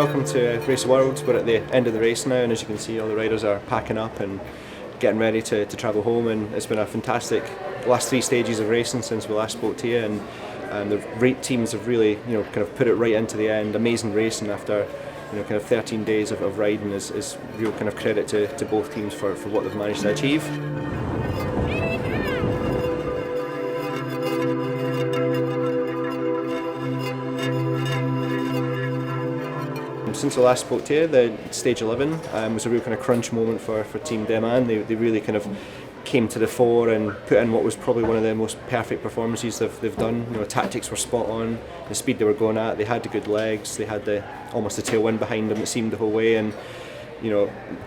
welcome to Race of Worlds. We're at the end of the race now, and as you can see, all the riders are packing up and getting ready to travel home. And it's been a fantastic last 3 stages of racing since we last spoke to you, and the teams have really, kind of put it right into the end. Amazing racing after, kind of 13 days of riding is real kind of credit to both teams for what they've managed to achieve. Since I last spoke to you, the stage 11 was a real kind of crunch moment for Team Deman. They really kind of came to the fore and put in what was probably one of the most perfect performances they've done. Tactics were spot on, the speed they were going at, they had the good legs, they had almost the tailwind behind them, it seemed, the whole way, and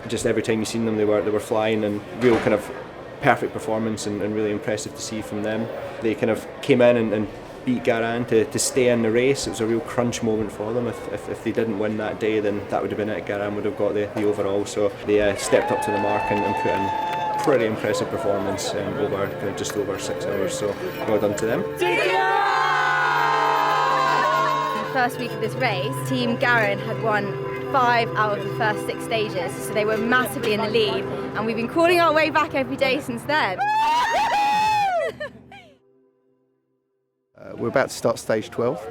just every time you seen them they were flying, and real kind of perfect performance and really impressive to see from them. They kind of came in and beat Garan to stay in the race. It was a real crunch moment for them. If they didn't win that day, then that would have been it. Garan would have got the overall. So they stepped up to the mark and put in a pretty impressive performance over just over 6 hours. So well done to them. The first week of this race, Team Garan had won 5 out of the first 6 stages, so they were massively in the lead, and we've been crawling our way back every day since then. We're about to start stage 12.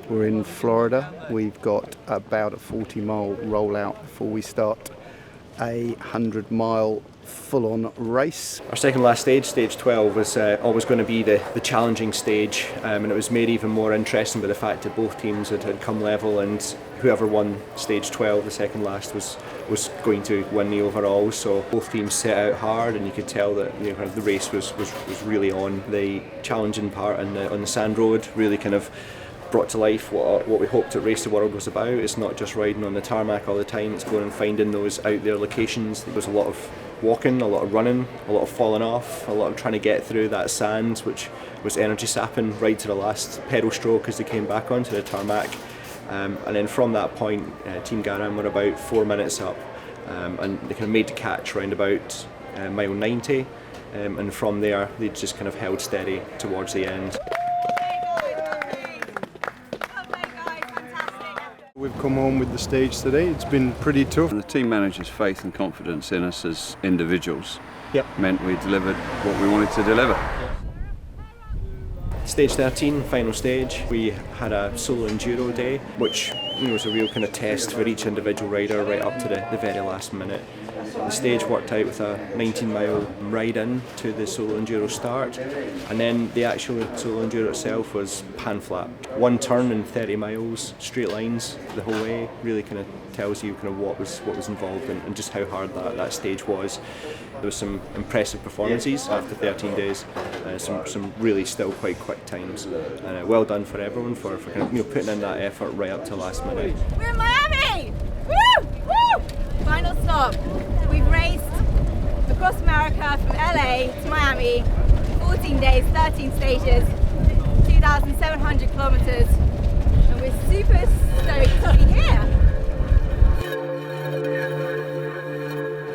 We're in Florida. We've got about a 40-mile rollout before we start a 100-mile full-on race. Our second last stage, stage 12, was always going to be the challenging stage, and it was made even more interesting by the fact that both teams had come level, and whoever won stage 12, the second last, was going to win the overall. So both teams set out hard, and you could tell that kind of the race was really on. The challenging part on the sand road really kind of brought to life what we hoped that Race the World was about. It's not just riding on the tarmac all the time, it's going and finding those out there locations. There was a lot of walking, a lot of running, a lot of falling off, a lot of trying to get through that sand, which was energy sapping right to the last pedal stroke as they came back onto the tarmac. And then from that point, Team Garan were about 4 minutes up, and they kind of made the catch around about mile 90, and from there they just kind of held steady towards the end. We've come home with the stage today. It's been pretty tough. The team manager's faith and confidence in us as individuals meant we delivered what we wanted to deliver. Stage 13, final stage, we had a solo enduro day, which was a real kind of test for each individual rider right up to the very last minute. The stage worked out with a 19-mile ride in to the solo enduro start, and then the actual solo enduro itself was pan flat. 1 turn in 30 miles, straight lines the whole way. Really kind of tells you kind of what was involved and just how hard that stage was. There was some impressive performances after 13 days, some really still quite quick times, and well done for everyone for kind of putting in that effort right up to last minute. We're in Miami! Woo! Woo! Final stop. We've raced across America from LA to Miami, 14 days, 13 stages, 2,700 kilometers, and we're super stoked to be here.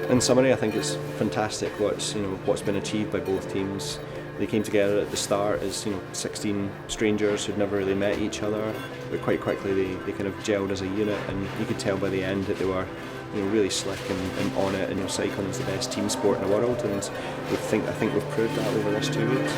In summary, I think it's fantastic what's been achieved by both teams. They came together at the start as 16 strangers who'd never really met each other, but quite quickly they kind of gelled as a unit, and you could tell by the end that they were really slick and on it, and cycling is the best team sport in the world, and I think we've proved that over this 2 weeks.